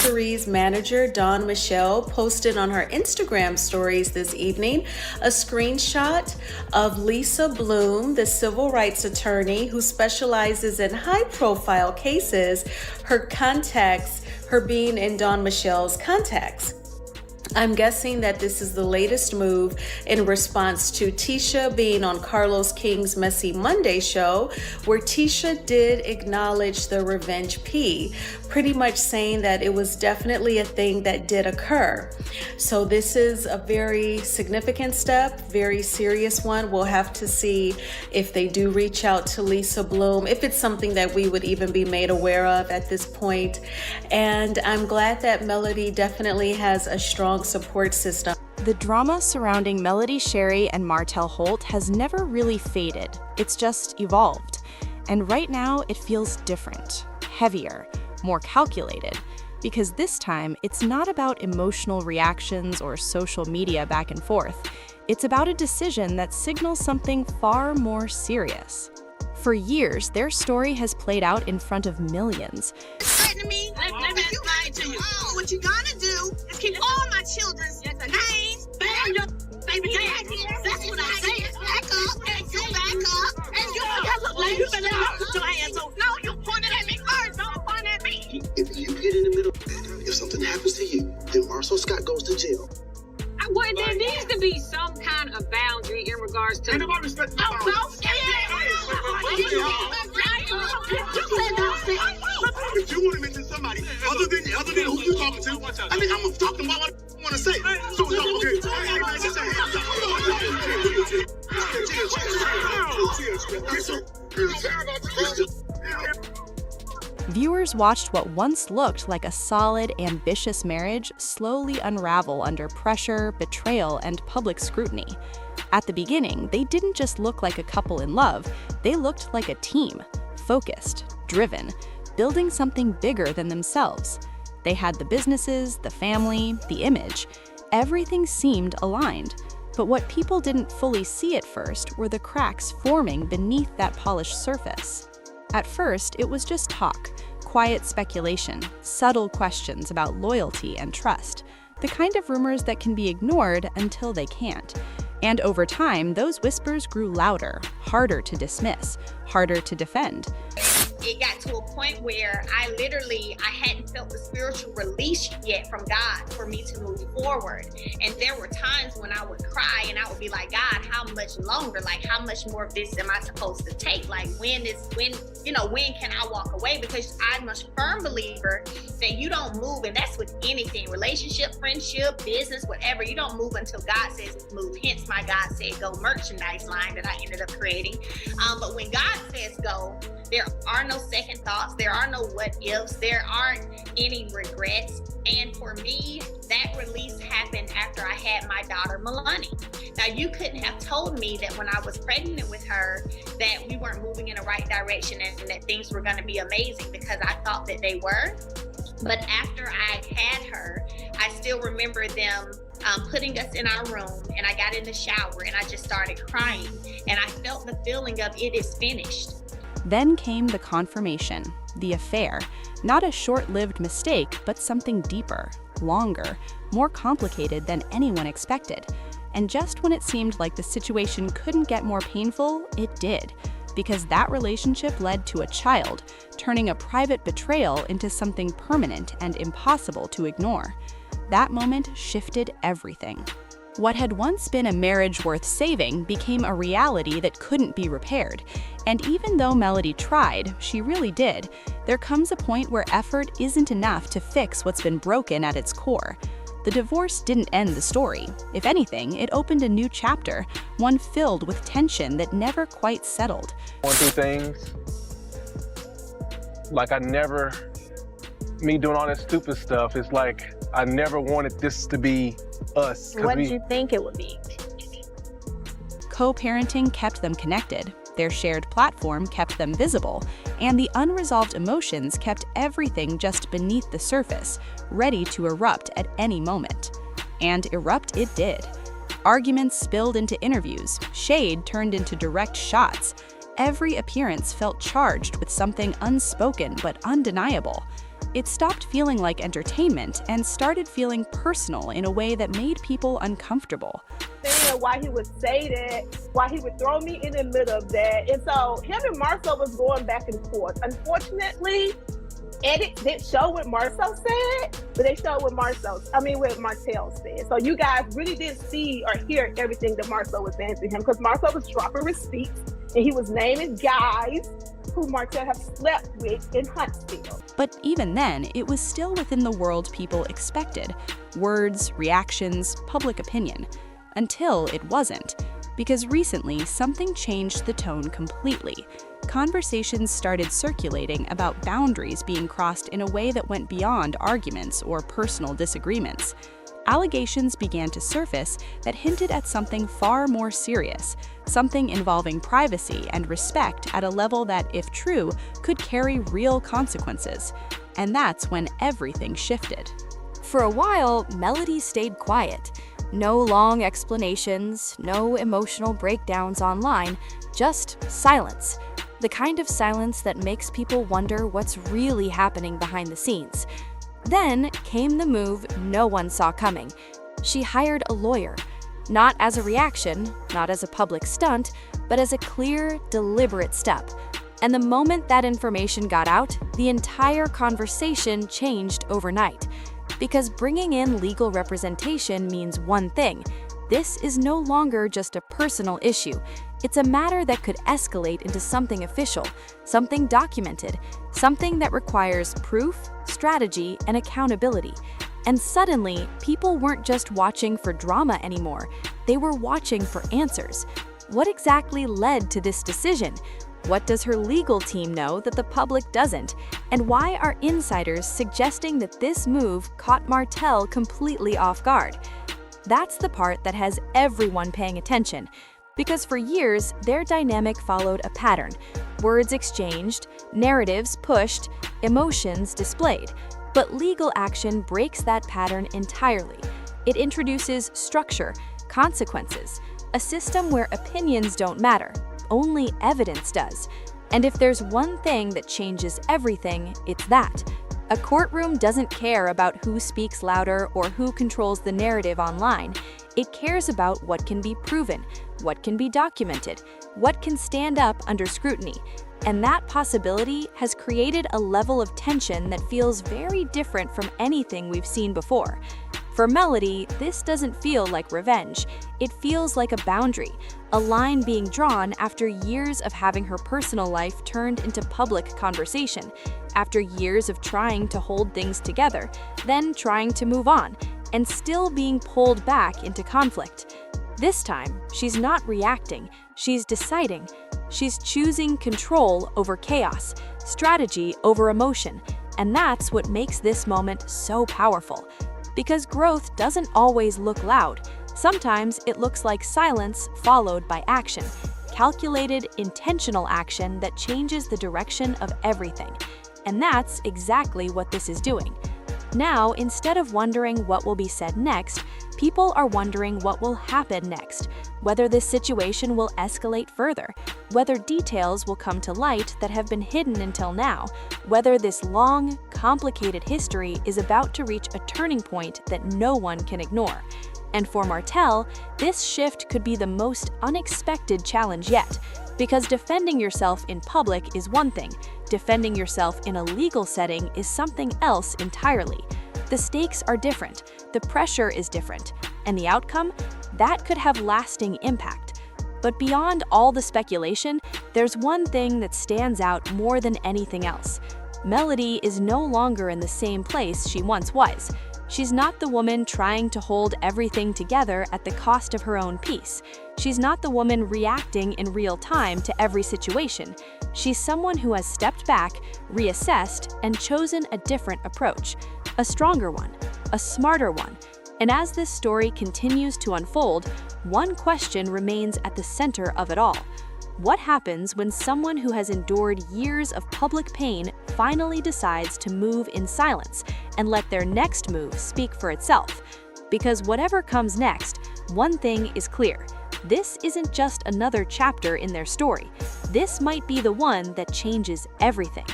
Cherie's manager, Dawn Michelle, posted on her Instagram stories this evening a screenshot of Lisa Bloom, the civil rights attorney who specializes in high-profile cases, her being in Dawn Michelle's contacts. I'm guessing that this is the latest move in response to Tisha being on Carlos King's Messy Monday show, where Tisha did acknowledge the revenge P, pretty much saying that it was definitely a thing that did occur. So this is a very significant step, very serious one. We'll have to see if they do reach out to Lisa Bloom, if it's something that we would even be made aware of at this point. And I'm glad that Melody definitely has a strong support system. The drama surrounding Melody, Shari, and Martell Holt has never really faded. It's just evolved. And right now, it feels different, heavier, more calculated. Because this time, it's not about emotional reactions or social media back and forth. It's about a decision that signals something far more serious. For years, their story has played out in front of millions. To me, let me explain to you. What you gonna do is keep all my children's names, baby daddy. That's what I say. Back up, and you back up, and you look like you better not put your hands on. No, you pointed at me first. Don't point at me. If you get in the middle, if something happens to you, then Marcel Scott goes to jail. Well, there needs to be some kind of boundary in regards to. If you want to mention somebody other than who you talking to, I mean, I'm talking about what I want to say. So, Viewers watched what once looked like a solid, ambitious marriage slowly unravel under pressure, betrayal, and public scrutiny. At the beginning, they didn't just look like a couple in love, they looked like a team, focused, driven, building something bigger than themselves. They had the businesses, the family, the image. Everything seemed aligned. But what people didn't fully see at first were the cracks forming beneath that polished surface. At first, it was just talk, quiet speculation, subtle questions about loyalty and trust, the kind of rumors that can be ignored until they can't. And over time, those whispers grew louder, harder to dismiss, harder to defend. It got to a point where I hadn't felt the spiritual release yet from God for me to move forward. And there were times when I would cry and I would be like, God, how much longer? Like, how much more of this am I supposed to take? Like, when can I walk away? Because I'm a firm believer that you don't move, and that's with anything, relationship, friendship, business, whatever. You don't move until God says move. Hence my God said go merchandise line that I ended up creating. But when God says go, there are no second thoughts. There are no what ifs. There aren't any regrets. And for me, that release happened after I had my daughter, Milani. Now, you couldn't have told me that when I was pregnant with her that we weren't moving in the right direction and that things were going to be amazing, because I thought that they were. But after I had her, I still remember them putting us in our room, and I got in the shower and I just started crying, and I felt the feeling of it is finished. Then came the confirmation, the affair, not a short-lived mistake, but something deeper, longer, more complicated than anyone expected. And just when it seemed like the situation couldn't get more painful, it did, because that relationship led to a child, turning a private betrayal into something permanent and impossible to ignore. That moment shifted everything. What had once been a marriage worth saving became a reality that couldn't be repaired. And even though Melody tried, she really did, there comes a point where effort isn't enough to fix what's been broken at its core. The divorce didn't end the story. If anything, it opened a new chapter, one filled with tension that never quite settled. Going through things like me doing all that stupid stuff, it's like I never wanted this to be us. What did you think it would be? Co-parenting kept them connected, their shared platform kept them visible, and the unresolved emotions kept everything just beneath the surface, ready to erupt at any moment. And erupt it did. Arguments spilled into interviews, shade turned into direct shots. Every appearance felt charged with something unspoken but undeniable. It stopped feeling like entertainment and started feeling personal in a way that made people uncomfortable. Why he would say that, why he would throw me in the middle of that. And so him and Marcel was going back and forth. Unfortunately, edits didn't show what Marcel said, but they showed what what Martell said. So you guys really didn't see or hear everything that Marcel was saying to him, because Marcel was dropping receipts and he was naming guys who Martell have slept with in Huntsville. But even then, it was still within the world people expected: words, reactions, public opinion. Until it wasn't. Because recently, something changed the tone completely. Conversations started circulating about boundaries being crossed in a way that went beyond arguments or personal disagreements. Allegations began to surface that hinted at something far more serious, something involving privacy and respect at a level that, if true, could carry real consequences. And that's when everything shifted. For a while, Melody stayed quiet. No long explanations, no emotional breakdowns online, just silence. The kind of silence that makes people wonder what's really happening behind the scenes. Then came the move no one saw coming. She hired a lawyer, not as a reaction, not as a public stunt, but as a clear, deliberate step. And the moment that information got out, the entire conversation changed overnight. Because bringing in legal representation means one thing: this is no longer just a personal issue. It's a matter that could escalate into something official, something documented, something that requires proof, strategy, and accountability. And suddenly, people weren't just watching for drama anymore. They were watching for answers. What exactly led to this decision? What does her legal team know that the public doesn't? And why are insiders suggesting that this move caught Martell completely off guard? That's the part that has everyone paying attention. Because for years, their dynamic followed a pattern: words exchanged, narratives pushed, emotions displayed. But legal action breaks that pattern entirely. It introduces structure, consequences, a system where opinions don't matter. Only evidence does. And if there's one thing that changes everything, it's that. A courtroom doesn't care about who speaks louder or who controls the narrative online. It cares about what can be proven, what can be documented, what can stand up under scrutiny. And that possibility has created a level of tension that feels very different from anything we've seen before. For Melody, this doesn't feel like revenge. It feels like a boundary, a line being drawn after years of having her personal life turned into public conversation, after years of trying to hold things together, then trying to move on, and still being pulled back into conflict. This time, she's not reacting, she's deciding. She's choosing control over chaos, strategy over emotion, and that's what makes this moment so powerful. Because growth doesn't always look loud. Sometimes it looks like silence followed by action, calculated, intentional action that changes the direction of everything. And that's exactly what this is doing. Now, instead of wondering what will be said next, people are wondering what will happen next, whether this situation will escalate further, whether details will come to light that have been hidden until now, whether this long, complicated history is about to reach a turning point that no one can ignore. And for Martell, this shift could be the most unexpected challenge yet, because defending yourself in public is one thing, defending yourself in a legal setting is something else entirely. The stakes are different, the pressure is different, and the outcome? That could have lasting impact. But beyond all the speculation, there's one thing that stands out more than anything else. Melody is no longer in the same place she once was. She's not the woman trying to hold everything together at the cost of her own peace. She's not the woman reacting in real time to every situation. She's someone who has stepped back, reassessed, and chosen a different approach. A stronger one, a smarter one. And as this story continues to unfold, one question remains at the center of it all. What happens when someone who has endured years of public pain finally decides to move in silence and let their next move speak for itself? Because whatever comes next, one thing is clear. This isn't just another chapter in their story. This might be the one that changes everything.